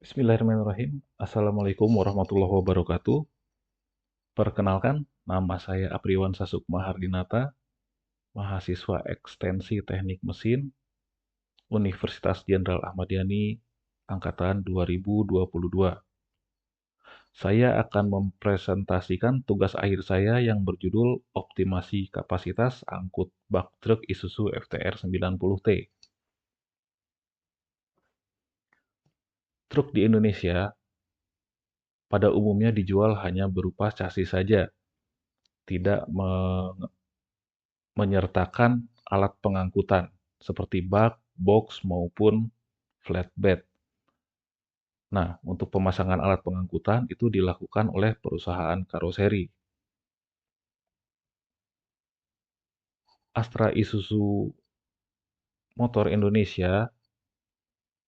Bismillahirrahmanirrahim. Assalamualaikum warahmatullahi wabarakatuh. Perkenalkan, nama saya Apriwan Sasukma Hardinata, mahasiswa Ekstensi Teknik Mesin, Universitas Jenderal Ahmad Yani, Angkatan 2022. Saya akan mempresentasikan tugas akhir saya yang berjudul Optimasi Kapasitas Angkut Bak Truk Isuzu FTR 90T. Truk di Indonesia pada umumnya dijual hanya berupa chassis saja, tidak menyertakan alat pengangkutan seperti bak, box, maupun flatbed. Nah, untuk pemasangan alat pengangkutan itu dilakukan oleh perusahaan karoseri. Astra Isuzu Motor Indonesia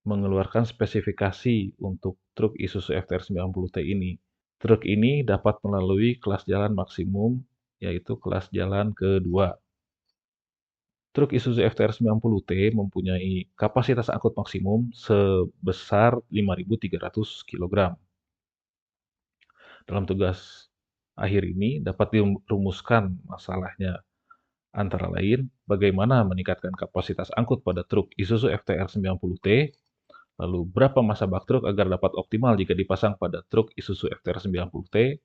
mengeluarkan spesifikasi untuk truk Isuzu FTR 90T ini. Truk ini dapat melalui kelas jalan maksimum, yaitu kelas jalan kedua. Truk Isuzu FTR 90T mempunyai kapasitas angkut maksimum sebesar 5.300 kg. Dalam tugas akhir ini dapat dirumuskan masalahnya, antara lain bagaimana meningkatkan kapasitas angkut pada truk Isuzu FTR 90T, lalu berapa masa bak truk agar dapat optimal jika dipasang pada truk Isuzu FTR 90T,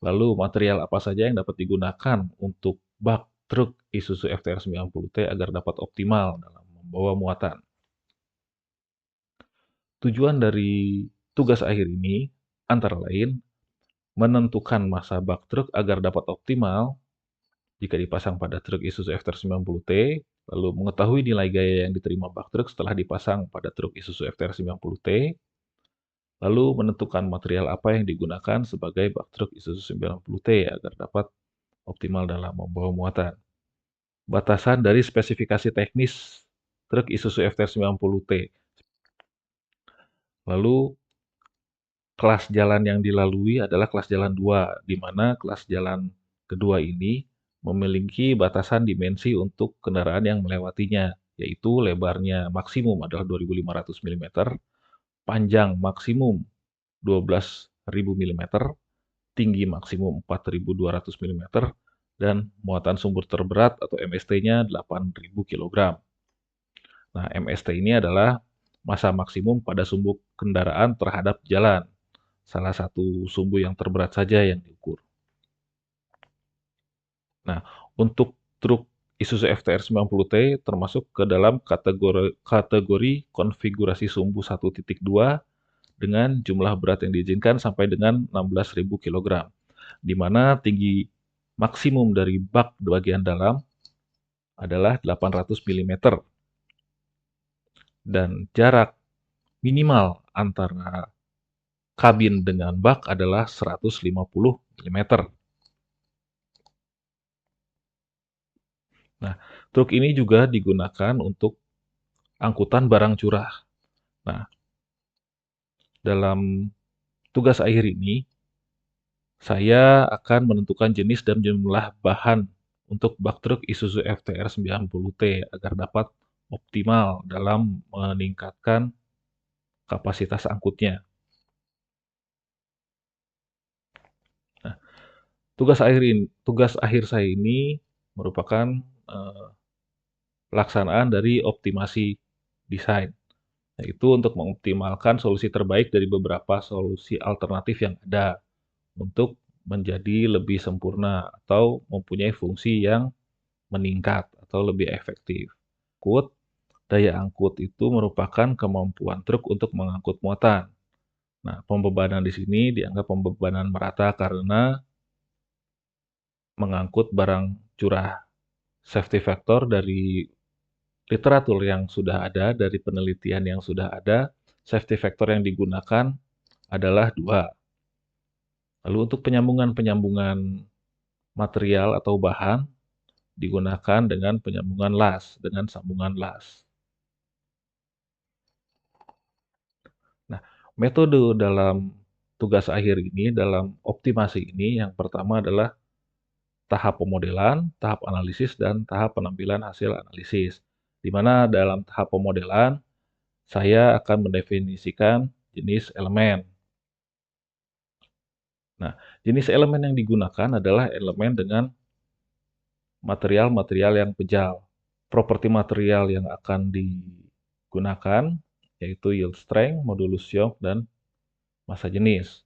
lalu material apa saja yang dapat digunakan untuk bak truk Isuzu FTR 90T agar dapat optimal dalam membawa muatan. Tujuan dari tugas akhir ini antara lain menentukan masa bak truk agar dapat optimal jika dipasang pada truk Isuzu FTR 90T, lalu mengetahui nilai gaya yang diterima bak truk setelah dipasang pada truk Isuzu FTR 90T, lalu menentukan material apa yang digunakan sebagai bak truk Isuzu 90T agar dapat optimal dalam membawa muatan. Batasan dari spesifikasi teknis truk Isuzu FTR 90T. Lalu kelas jalan yang dilalui adalah kelas jalan 2, di mana kelas jalan kedua ini memiliki batasan dimensi untuk kendaraan yang melewatinya, yaitu lebarnya maksimum adalah 2.500 mm, panjang maksimum 12.000 mm, tinggi maksimum 4.200 mm, dan muatan sumber terberat atau MST-nya 8.000 kg. Nah, MST ini adalah massa maksimum pada sumbu kendaraan terhadap jalan. Salah satu sumbu yang terberat saja yang diukur. Nah, untuk truk Isuzu FTR 90T termasuk ke dalam kategori konfigurasi sumbu 1.2 dengan jumlah berat yang diizinkan sampai dengan 16.000 kg, di mana tinggi maksimum dari bak bagian dalam adalah 800 mm dan jarak minimal antara kabin dengan bak adalah 150 mm. Nah, truk ini juga digunakan untuk angkutan barang curah. Nah, dalam tugas akhir ini, saya akan menentukan jenis dan jumlah bahan untuk bak truk Isuzu FTR 90T agar dapat optimal dalam meningkatkan kapasitas angkutnya. Nah, tugas akhir saya ini merupakan pelaksanaan dari optimasi desain, yaitu untuk mengoptimalkan solusi terbaik dari beberapa solusi alternatif yang ada untuk menjadi lebih sempurna atau mempunyai fungsi yang meningkat atau lebih efektif. Daya angkut itu merupakan kemampuan truk untuk mengangkut muatan. Nah, pembebanan di sini dianggap pembebanan merata karena mengangkut barang curah. Safety factor dari literatur yang sudah ada, dari penelitian yang sudah ada, safety factor yang digunakan adalah 2. Lalu untuk penyambungan-penyambungan material atau bahan digunakan dengan penyambungan las, dengan sambungan las. Nah, metode dalam tugas akhir ini, dalam optimasi ini, yang pertama adalah tahap pemodelan, tahap analisis, dan tahap penampilan hasil analisis. Di mana dalam tahap pemodelan, saya akan mendefinisikan jenis elemen. Nah, jenis elemen yang digunakan adalah elemen dengan material-material yang pejal. Properti material yang akan digunakan yaitu yield strength, modulus Young, dan massa jenis.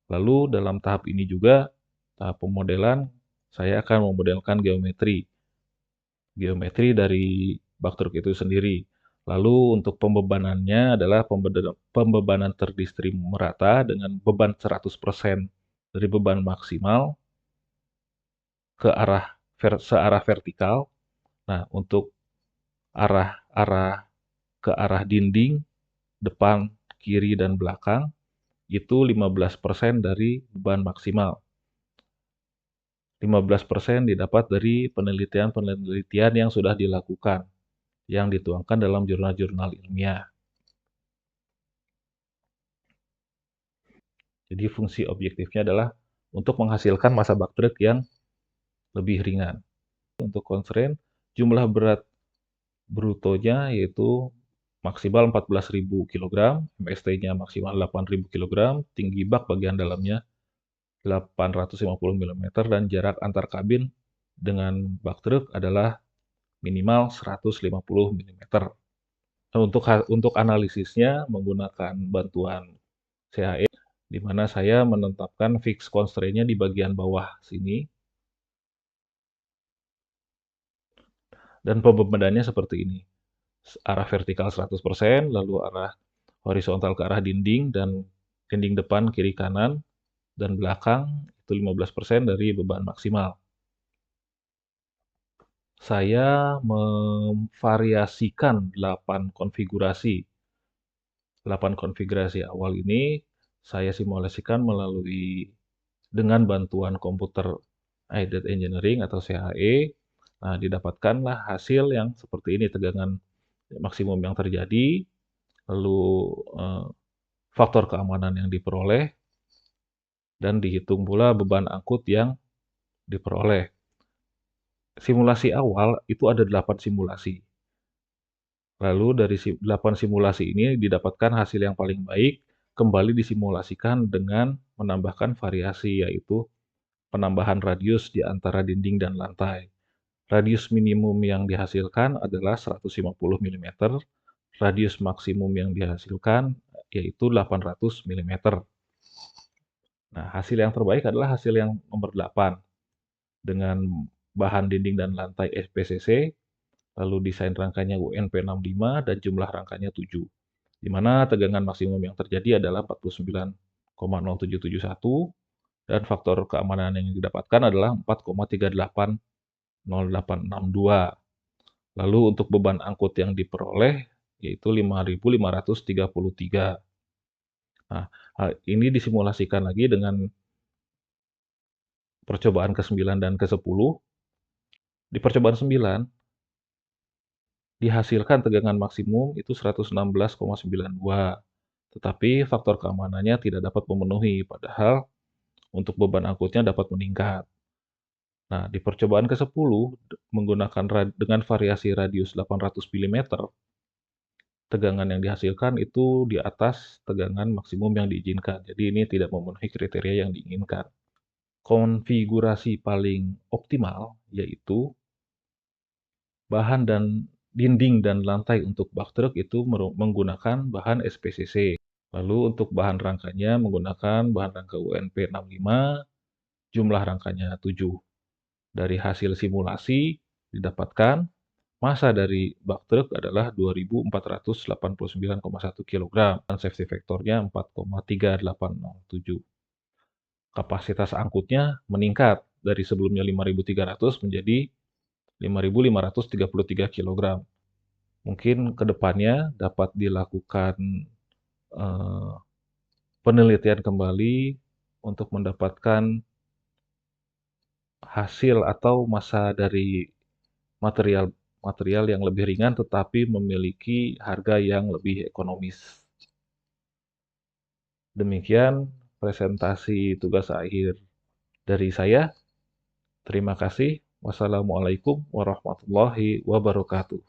Lalu dalam tahap ini juga, tahap pemodelan, saya akan memodelkan geometri dari bak truk itu sendiri. Lalu untuk pembebanannya adalah pembebanan terdistribusi merata dengan beban 100% dari beban maksimal ke searah vertikal. Nah, untuk arah ke arah dinding depan, kiri, dan belakang itu 15% dari beban maksimal. 15% didapat dari penelitian-penelitian yang sudah dilakukan, yang dituangkan dalam jurnal-jurnal ilmiah. Jadi fungsi objektifnya adalah untuk menghasilkan massa bak truk yang lebih ringan. Untuk constraint, jumlah berat brutonya yaitu maksimal 14.000 kg, MST-nya maksimal 8.000 kg, tinggi bak bagian dalamnya 850 mm, dan jarak antar kabin dengan bak truk adalah minimal 150 mm. Untuk analisisnya menggunakan bantuan CAE, di mana saya menetapkan fix constraint-nya di bagian bawah sini. Dan pembebanannya seperti ini. Arah vertikal 100%, lalu arah horizontal ke arah dinding, dan dinding depan, kiri, kanan, dan belakang itu 15% dari beban maksimal. Saya memvariasikan 8 konfigurasi. 8 konfigurasi awal ini saya simulasikan dengan bantuan komputer aided engineering atau CAE. Nah, didapatkanlah hasil yang seperti ini, tegangan maksimum yang terjadi, lalu faktor keamanan yang diperoleh, dan dihitung pula beban angkut yang diperoleh. Simulasi awal itu ada 8 simulasi. Lalu dari 8 simulasi ini didapatkan hasil yang paling baik, kembali disimulasikan dengan menambahkan variasi, yaitu penambahan radius di antara dinding dan lantai. Radius minimum yang dihasilkan adalah 150 mm, radius maksimum yang dihasilkan yaitu 800 mm. Nah, hasil yang terbaik adalah hasil yang nomor 8, dengan bahan dinding dan lantai SPCC, lalu desain rangkanya UNP65, dan jumlah rangkanya 7, di mana tegangan maksimum yang terjadi adalah 49,0771, dan faktor keamanan yang didapatkan adalah 4,380862. Lalu untuk beban angkut yang diperoleh yaitu 5.533. Nah, ini disimulasikan lagi dengan percobaan ke-9 dan ke-10. Di percobaan 9, dihasilkan tegangan maksimum itu 116,92. Tetapi faktor keamanannya tidak dapat memenuhi, padahal untuk beban angkutnya dapat meningkat. Nah, di percobaan ke-10, dengan variasi radius 800 mm, tegangan yang dihasilkan itu di atas tegangan maksimum yang diizinkan. Jadi ini tidak memenuhi kriteria yang diinginkan. Konfigurasi paling optimal yaitu bahan dan dinding dan lantai untuk bak truk itu menggunakan bahan SPCC. Lalu untuk bahan rangkanya menggunakan bahan rangka UNP65, jumlah rangkanya 7. Dari hasil simulasi didapatkan massa dari bak truk adalah 2.489,1 kg dan safety factor-nya 4,3807. Kapasitas angkutnya meningkat dari sebelumnya 5.300 menjadi 5.533 kg. Mungkin ke depannya dapat dilakukan penelitian kembali untuk mendapatkan hasil atau massa dari material yang lebih ringan tetapi memiliki harga yang lebih ekonomis. Demikian presentasi tugas akhir dari saya. Terima kasih. Wassalamualaikum warahmatullahi wabarakatuh.